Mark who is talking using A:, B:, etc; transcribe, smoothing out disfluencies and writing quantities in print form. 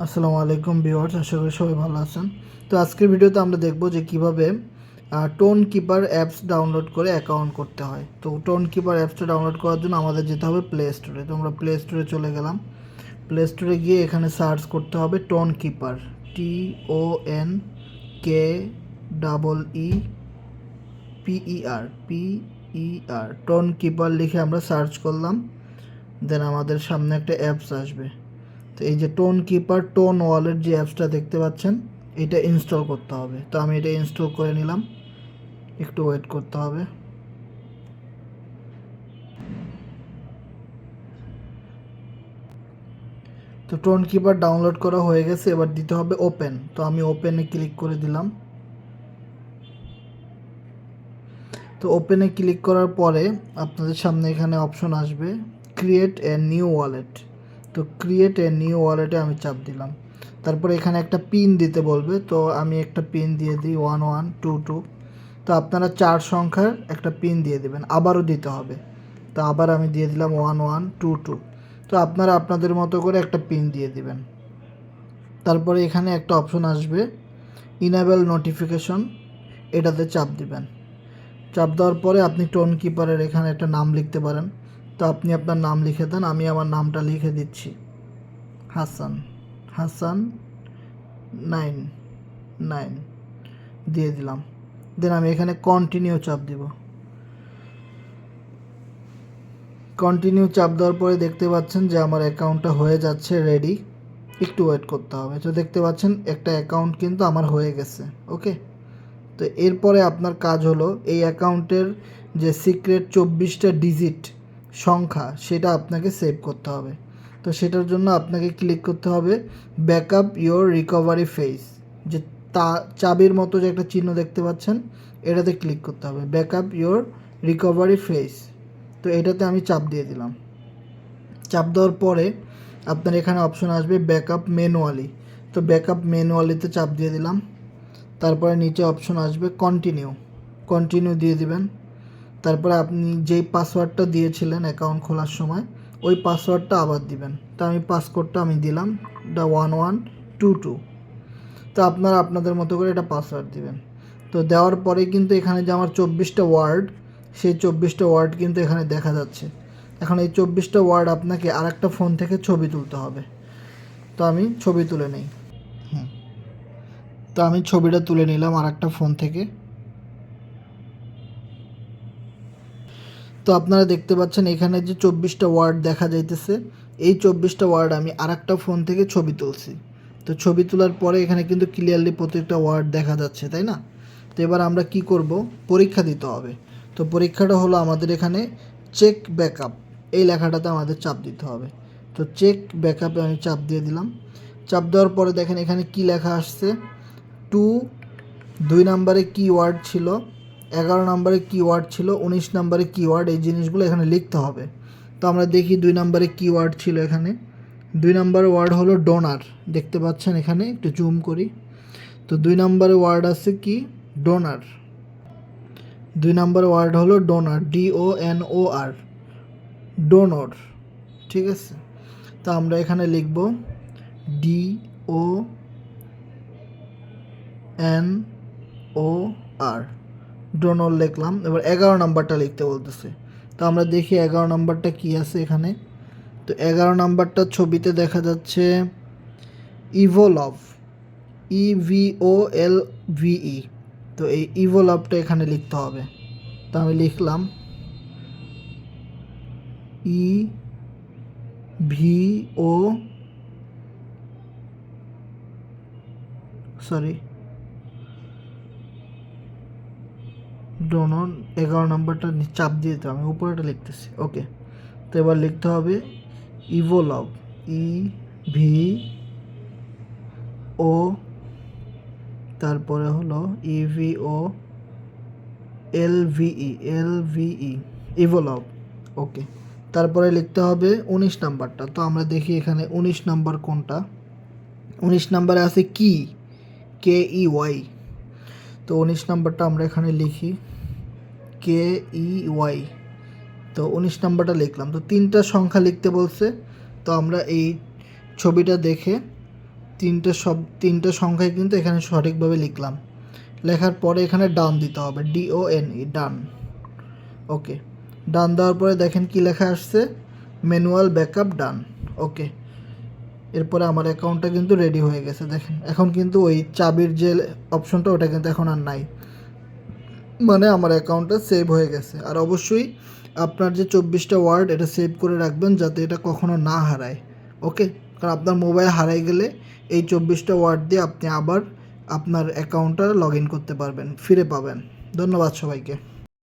A: আসসালামু আলাইকুম ভিউয়ার্স, আশা করি সবাই ভালো আছেন। তো আজকের ভিডিওতে আমরা দেখব যে কিভাবে টোন কিপার অ্যাপস ডাউনলোড করে অ্যাকাউন্ট করতে হয়। তো টোন কিপার অ্যাপসটা ডাউনলোড করার জন্য আমাদের যেতে হবে প্লে স্টোরে। তো আমরা প্লে স্টোরে চলে গেলাম। প্লে স্টোরে গিয়ে এখানে সার্চ করতে হবে tone keeper, TONKEEPER tone keeper লিখে আমরা সার্চ করলাম। দেন আমাদের সামনে একটা অ্যাপস আসবে। তো এই যে টোন কিপার টোন ওয়ালেট যে অ্যাপসটা দেখতে পাচ্ছেন, এটা ইনস্টল করতে হবে। তো আমি এটা ইনস্টল করে নিলাম, একটু ওয়েট করতে হবে। তো টোন কিপার ডাউনলোড করা হয়ে গেছে, এবার দিতে হবে ওপেন। তো আমি ওপেনে ক্লিক করে দিলাম। তো ওপেনে ক্লিক করার পরে আপনাদের সামনে এখানে অপশন আসবে ক্রিয়েট এ নিউ ওয়ালেট। তো ক্রিয়েট এ নিউ ওয়ালেটে আমি চাপ দিলাম। তারপরে এখানে একটা পিন দিতে বলবে, তো আমি একটা পিন দিয়ে দিই 1122। তো আপনারা 4 সংখ্যার একটা পিন দিয়ে দেবেন, আবারও দিতে হবে। তো আবার আমি দিয়ে দিলাম 1122। তো আপনারা আপনাদের মতো করে একটা পিন দিয়ে দিবেন। তারপরে এখানে একটা অপশন আসবে ইনেবল নোটিফিকেশন, এটাতে চাপ দিবেন। চাপ দেওয়ার পরে আপনি টোন কিপারের এখানে একটা নাম লিখতে পারেন। তো আপনি আপনার নাম লিখে দেন, আমি আমার নামটা লিখে দিচ্ছি, হাসান 99 দিয়ে দিলাম। দেন আমি এখানে কন্টিনিউ চাপ দিব। কন্টিনিউ চাপ দেওয়ার পরে দেখতে পাচ্ছেন যে আমার অ্যাকাউন্টটা হয়ে যাচ্ছে রেডি। একটু ওয়েট করতে হবে। তো দেখতে পাচ্ছেন একটা অ্যাকাউন্ট কিন্তু আমার হয়ে গেছে। ওকে, তো এরপরে আপনার কাজ হলো এই অ্যাকাউন্টের যে সিক্রেট 24টা ডিজিট সংখ্যা সেটা আপনাকে সেভ করতে হবে। তো সেটার জন্য আপনাকে ক্লিক করতে হবে ব্যাকআপ ইওর রিকভারি ফেজ, যে চাবির মতো যে একটা চিহ্ন দেখতে পাচ্ছেন, এটাতে ক্লিক করতে হবে ব্যাকআপ ইওর রিকভারি ফেজ। তো এটাতে আমি চাপ দিয়ে দিলাম। চাপ দেওয়ার পরে আপনার এখানে অপশন আসবে ব্যাকআপ ম্যানুয়ালি। তো ব্যাকআপ ম্যানুয়ালিতে চাপ দিয়ে দিলাম। তারপরে নিচে অপশন আসবে কন্টিনিউ দিয়ে দিবেন। তারপরে আপনি যেই পাসওয়ার্ডটা দিয়েছিলেন অ্যাকাউন্ট খোলার সময়, ওই পাসওয়ার্ডটা আবার দিবেন। তো আমি পাসকোডটা আমি দিলাম 1122। তো আপনারা আপনাদের মতো করে এটা পাসওয়ার্ড দিবেন। তো দেওয়ার পরে কিন্তু এখানে যে আমার 24টা ওয়ার্ড, সেই 24টা ওয়ার্ড কিন্তু এখানে দেখা যাচ্ছে। এখন এই 24টা ওয়ার্ড আপনাকে আরেকটা ফোন থেকে ছবি তুলতে হবে। তো আমি ছবি তুলে নিই। তো আমি ছবিটা তুলে নিলাম আরেকটা ফোন থেকে। তো আপনারা দেখতে পাচ্ছেন এখানে যে 24টা ওয়ার্ড দেখা যাইতেছে, এই 24টা ওয়ার্ড আমি আরেকটা ফোন থেকে ছবি তুলছি। তো ছবি তোলার পরে এখানে কিন্তু ক্লিয়ারলি প্রত্যেকটা ওয়ার্ড দেখা যাচ্ছে, তাই না? তো এবার আমরা কি করব, পরীক্ষা দিতে হবে। তো পরীক্ষাটা হলো আমাদের এখানে চেক ব্যাকআপ, এই লেখাটাতে আমাদের চাপ দিতে হবে। তো চেক ব্যাকআপে আমি চাপ দিয়ে দিলাম। চাপ দেওয়ার পরে দেখেন এখানে কি লেখা আসছে, 2 নম্বরে কিওয়ার্ড ছিল, 11 নম্বরে কিওয়ার্ড ছিল, 19 নম্বরে কিওয়ার্ড, এই জিনিসগুলো এখানে লিখতে হবে। তো আমরা দেখি 2 নম্বরে কিওয়ার্ড ছিল এখানে। 2 নম্বর ওয়ার্ড হলো ডোনার, দেখতে পাচ্ছেন এখানে, একটু জুম করি। তো 2 নম্বরে ওয়ার্ড আছে কি, ডোনার। 2 নম্বর ওয়ার্ড হলো ডোনার, DONOR, ডোনর। ঠিক আছে, তো আমরা এখানে লিখব DONOR, ডোনর লিখলাম। এবার 11 নাম্বারটা লিখতে বলতেছে। তো আমরা দেখি 11 নাম্বারটা কি আছে এখানে। তো 11 নাম্বারটা ছবিতে দেখা যাচ্ছে ইভোলভ, EVOLVE। তো এই ইভোলভটা এখানে লিখতে হবে। তো আমি লিখলাম EVO, ডোনর। 11 নাম্বারটা চাপ দিয়ে দিতে আমি উপরেটা লিখতেছি। ওকে, তো এবার লিখতে হবে ইভোলভ, EVO, তারপরে হলো EVOLVE, ইভোলভ। ওকে, তারপরে লিখতে হবে 19 নাম্বারটা। তো আমরা দেখি এখানে 19 নাম্বার কোনটা। 19 নাম্বারে আছে KEY। তো 19 নাম্বারটা আমরা এখানে লিখি KEY। তো 19 নাম্বারটা লিখলাম। তো 3টা সংখ্যা লিখতে বলছে। তো আমরা এই ছবিটা দেখে তিনটা সংখ্যায় কিন্তু এখানে সঠিকভাবে লিখলাম। লেখার পরে এখানে ডান দিতে হবে, DONE, ডান। ওকে, ডান দেওয়ার পরে দেখেন কি লেখা আসছে, ম্যানুয়াল ব্যাকআপ ডান। ওকে, এরপরে আমার অ্যাকাউন্টটা কিন্তু রেডি হয়ে গেছে। দেখেন এখন কিন্তু ওই চাবির যে অপশনটা ওটা কিন্তু এখন আর নাই, মানে আমার অ্যাকাউন্টটা সেভ হয়ে গেছে। আর অবশ্যই আপনার যে 24টা ওয়ার্ড এটা সেভ করে রাখবেন যাতে এটা কখনো না হারায়। ওকে, কারণ আপনার মোবাইল হারাই গেলে এই 24টা ওয়ার্ড দিয়ে আপনি আবার আপনার অ্যাকাউন্টটা লগ ইন করতে পারবেন, ফিরে পাবেন। ধন্যবাদ সবাইকে।